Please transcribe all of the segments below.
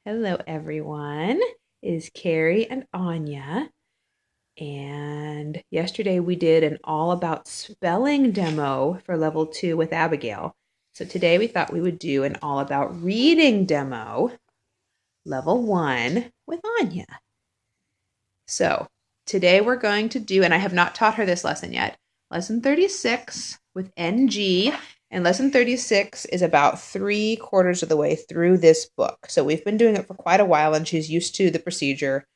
Hello, everyone. It is Carrie and Anya. And yesterday we did an all about spelling demo for level 2 with Abigail. So today we thought we would do an all about reading demo, level 1 with Anya. So today we're going to do, and I have not taught her this lesson yet, lesson 36 with NG. And lesson 36 is about 3/4 of the way through this book. So we've been doing it for quite a while, and she's used to the procedure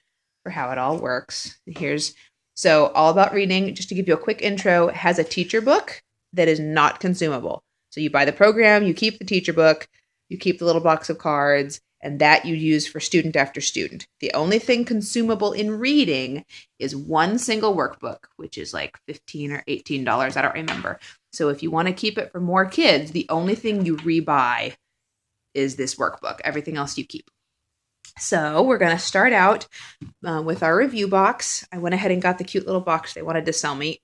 for how it all works. So all about reading, just to give you a quick intro, has a teacher book that is not consumable. So you buy the program, you keep the teacher book, you keep the little box of cards, and that you use for student after student. The only thing consumable in reading is one single workbook, which is like $15 or $18. I don't remember. So if you want to keep it for more kids, the only thing you rebuy is this workbook. Everything else you keep. So we're going to start out with our review box. I went ahead and got the cute little box they wanted to sell me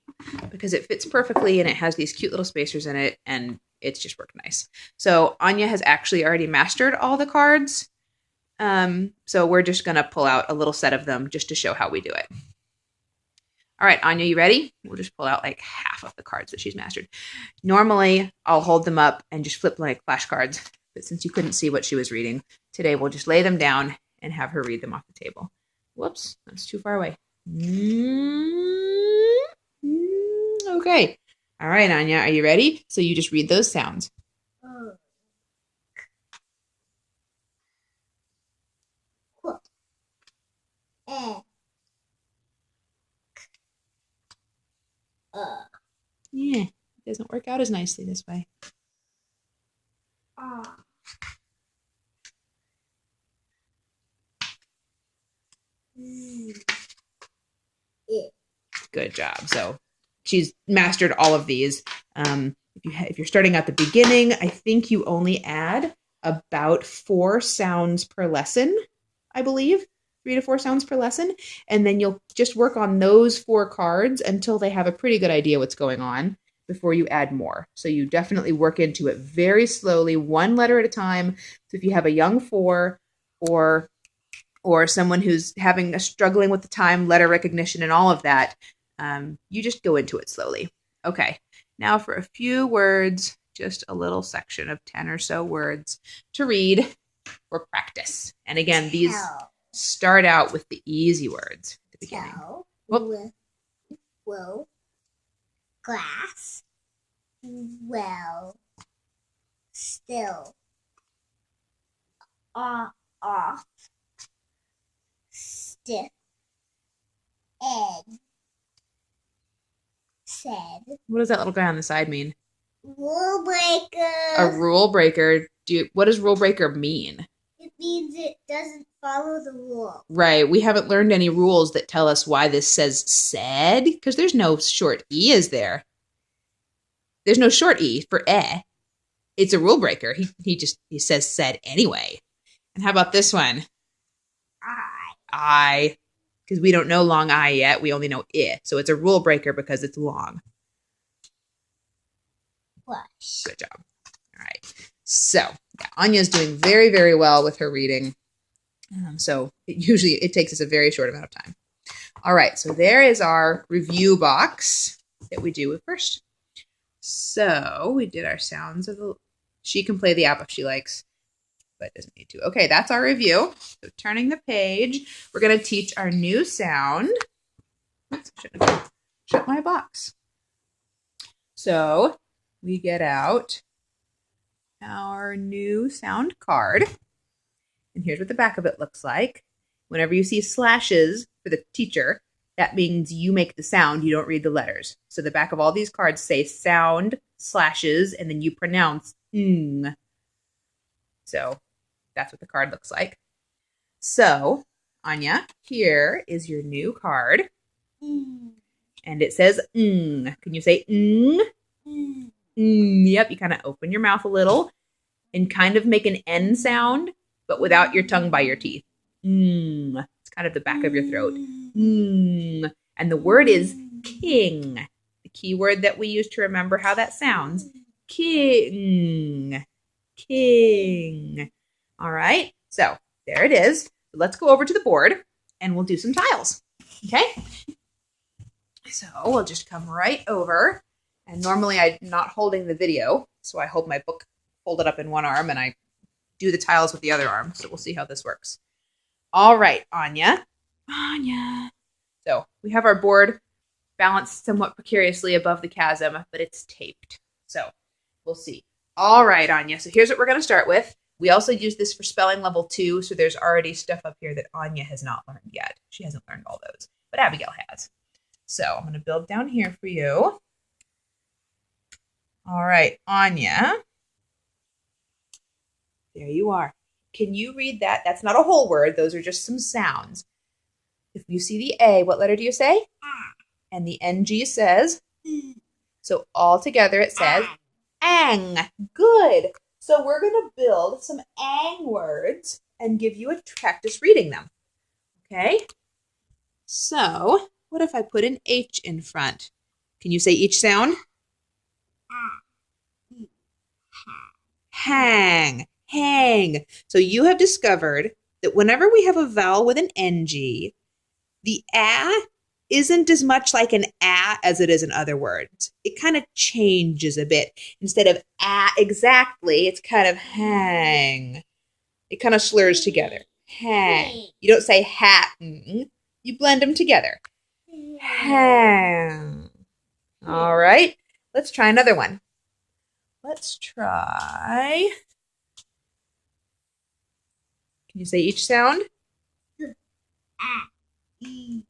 because it fits perfectly and it has these cute little spacers in it and it's just worked nice. So Anya has actually already mastered all the cards. So we're just going to pull out a little set of them just to show how we do it. All right, Anya, you ready? We'll just pull out like half of the cards that she's mastered. Normally, I'll hold them up and just flip like flashcards. But since you couldn't see what she was reading, today we'll just lay them down and have her read them off the table. Whoops, that's too far away. Okay. All right, Anya, are you ready? So you just read those sounds. Yeah, it doesn't work out as nicely this way. Good job. So she's mastered all of these. If you're starting at the beginning, I think you only add about 4 sounds per lesson, I believe. 3 to 4 sounds per lesson. And then you'll just work on those 4 cards until they have a pretty good idea what's going on before you add more. So you definitely work into it very slowly, 1 letter at a time. So if you have a young 4 or someone who's struggling with the time, letter recognition, and all of that, you just go into it slowly. Okay, now for a few words, just a little section of 10 or so words to read for practice. And again, these start out with the easy words at the beginning. Will, glass, well, still, off, stiff, egg, said. What does that little guy on the side mean? Rule breaker. A rule breaker. What does rule breaker mean? It means it doesn't follow the rule. Right. We haven't learned any rules that tell us why this says said, because there's no short E, is there? There's no short E for eh. It's a rule breaker. He says said anyway. And how about this one? I. Because we don't know long I yet. We only know I. So it's a rule breaker because it's long. Flush. Good job. All right. So Anya's doing very, very well with her reading. So it takes us a very short amount of time. All right. So there is our review box that we do with first. So we did our sounds she can play the app if she likes, but doesn't need to. Okay, that's our review. So turning the page, we're going to teach our new sound. Oops, I shouldn't have shut my box. So we get out our new sound card. And here's what the back of it looks like. Whenever you see slashes for the teacher, that means you make the sound, you don't read the letters. So the back of all these cards say sound, slashes, and then you pronounce ng. So that's what the card looks like. So, Anya, here is your new card. And it says ng. Can you say ng? Yep, you kind of open your mouth a little and kind of make an N sound, but without your tongue by your teeth. It's kind of the back of your throat. And the word is king. The key word that we use to remember how that sounds. King. King. All right. So There it is. Let's go over to the board and we'll do some tiles. Okay? So we'll just come right over. And normally I'm not holding the video, so I hold my book folded up in one arm and I do the tiles with the other arm. So we'll see how this works. All right, Anya. Anya. So we have our board balanced somewhat precariously above the chasm, but it's taped. So we'll see. All right, Anya. So here's what we're going to start with. We also use this for spelling level 2, so there's already stuff up here that Anya has not learned yet. She hasn't learned all those, but Abigail has. So I'm going to build down here for you. All right, Anya. There you are. Can you read that? That's not a whole word. Those are just some sounds. If you see the A, what letter do you say? And the NG says? So all together it says ang. Good. So we're going to build some ang words and give you a practice reading them. Okay? So what if I put an H in front? Can you say each sound? Hang. Hang. So you have discovered that whenever we have a vowel with an NG, the a isn't as much like an a as it is in other words. It kind of changes a bit. Instead of a exactly, it's kind of hang. It kind of slurs together. Hang. You don't say hatten. You blend them together. Hang. All right. Let's try another one. Let's try. Can you say each sound? Bang.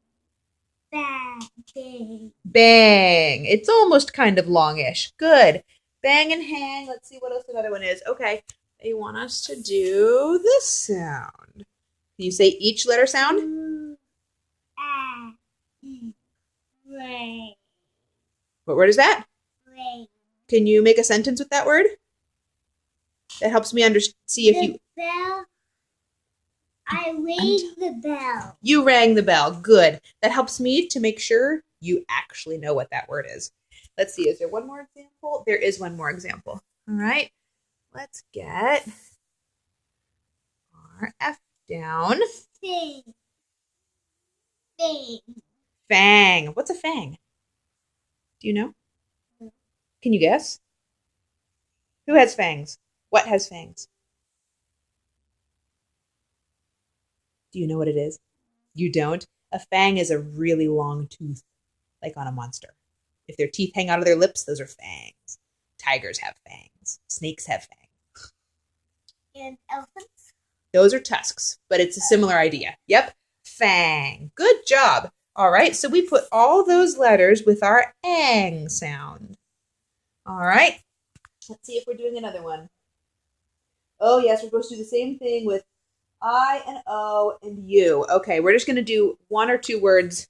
Bang. It's almost kind of longish. Good. Bang and hang. Let's see what else another one is. Okay. They want us to do this sound. Can you say each letter sound? Rain. What word is that? Rain. Can you make a sentence with that word? That helps me see if The you... bell. I rang the bell. You rang the bell. Good. That helps me to make sure you actually know what that word is. Let's see. Is there one more example? There is one more example. All right. Let's get our F down. Fang. Fang. Fang. What's a fang? Do you know? Can you guess? Who has fangs? What has fangs? Do you know what it is? You don't? A fang is a really long tooth, like on a monster. If their teeth hang out of their lips, those are fangs. Tigers have fangs. Snakes have fangs. And elephants? Those are tusks, but it's a similar idea. Yep. Fang. Good job. All right, so we put all those letters with our ang sound. All right. Let's see if we're doing another one. Oh, yes, we're supposed to do the same thing with I and O and U. Okay, we're just going to do one or two words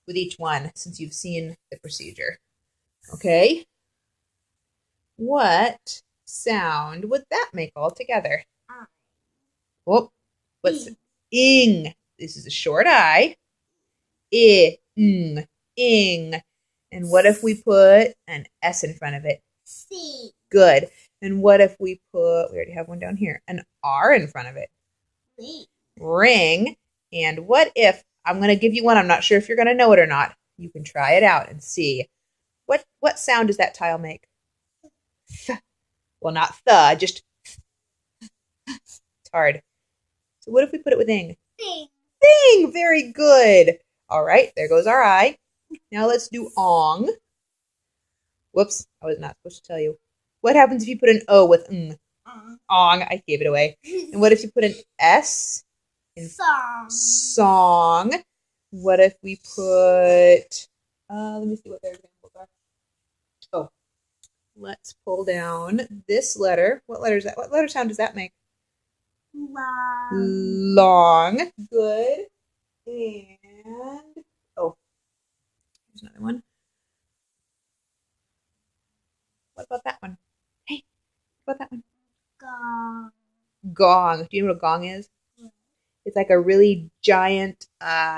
with each one since you've seen the procedure. Okay. What sound would that make all together? Oh, what's ing? This is a short I. Ing. And what if we put an S in front of it? C. Good. And what if we put, we already have one down here, an R in front of it? Ring. And what if, I'm going to give you one, I'm not sure if you're going to know it or not. You can try it out and see. What sound does that tile make? Th. Well, not th, just it's hard. So what if we put it with ing? Thing. Thing. Very good. All right, there goes our I. Now let's do ong. Whoops, I was not supposed to tell you. What happens if you put an O with ng? Ong, I gave it away. And what if you put an S in Song. song? What if we put, let me see what their examples are. Oh, let's pull down this letter. What letter is that? What letter sound does that make? Long. Long. Good. And, oh, here's another one. What about that one? Hey, what about that one? Gong. Gong. Do you know what a gong is? Yeah. It's like a really giant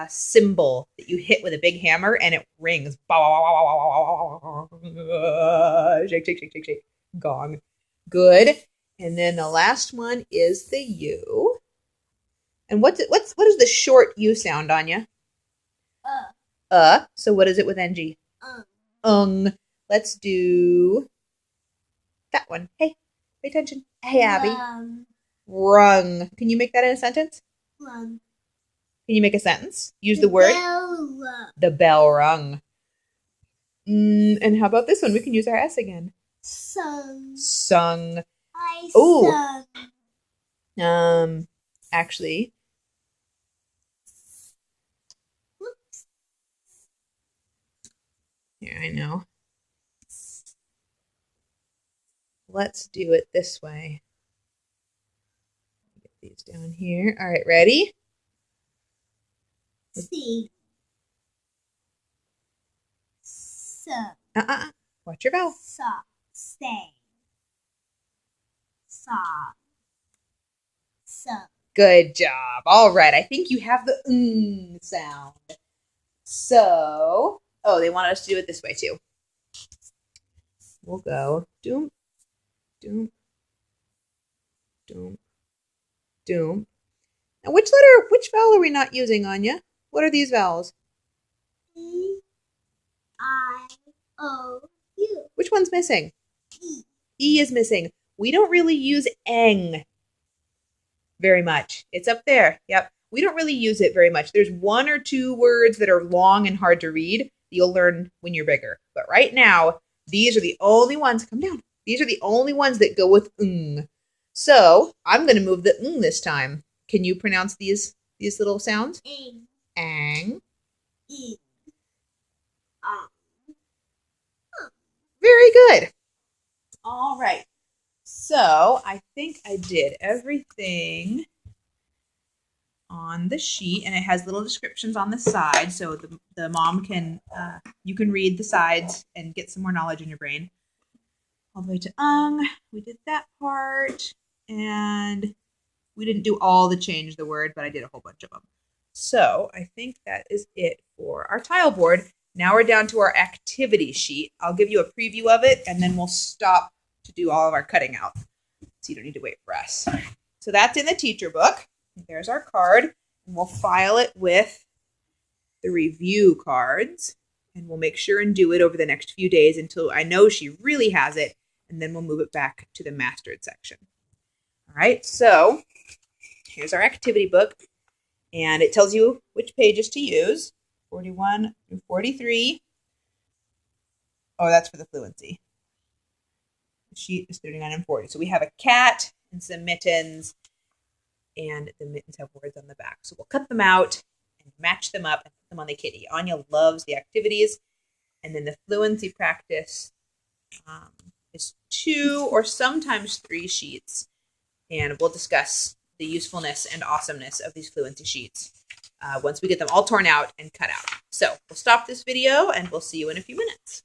cymbal that you hit with a big hammer and it rings. Shake, shake, shake, shake, shake. Gong. Good. And then the last one is the U. And what is the short U sound, Anya? So what is it with NG? Ung. Let's do that one. Hey, pay attention. Hey, Abby. Rung. Can you make that in a sentence? Rung. Can you make a sentence? Use the word. The bell rung. And how about this one? We can use our S again. Sung. Sung. I sung. Actually. Whoops. Yeah, I know. Let's do it this way. Get these down here. All right, ready? See. So. Watch your vowel. So. Stay. Saw. So. Good job. All right, I think you have the sound. So, they wanted us to do it this way too. We'll go doom, doom, doom, doom. Now, which vowel are we not using, Anya? What are these vowels? E-I-O-U. Which one's missing? E. E is missing. We don't really use eng very much. It's up there. Yep. We don't really use it very much. There's one or two words that are long and hard to read that you'll learn when you're bigger. But right now, these are the only ones, come down. These are the only ones that go with ng. So I'm going to move the ng this time. Can you pronounce these little sounds? Ang. Ang. E. Very good. All right. So I think I did everything on the sheet, and it has little descriptions on the side, so the mom can, you can read the sides and get some more knowledge in your brain. All the way to we did that part, and we didn't do all the change the word, but I did a whole bunch of them. So I think that is it for our tile board. Now we're down to our activity sheet. I'll give you a preview of it, and then we'll stop to do all of our cutting out, so you don't need to wait for us. So that's in the teacher book. There's our card, and we'll file it with the review cards, and we'll make sure and do it over the next few days until I know she really has it, and then we'll move it back to the mastered section. All right, so here's our activity book, and it tells you which pages to use, 41 through 43. Oh, that's for the fluency. The sheet is 39 and 40. So we have a cat and some mittens, and the mittens have words on the back. So we'll cut them out and match them up and put them on the kitty. Anya loves the activities. And then the fluency practice is 2 or sometimes 3 sheets. And we'll discuss the usefulness and awesomeness of these fluency sheets once we get them all torn out and cut out. So we'll stop this video, and we'll see you in a few minutes.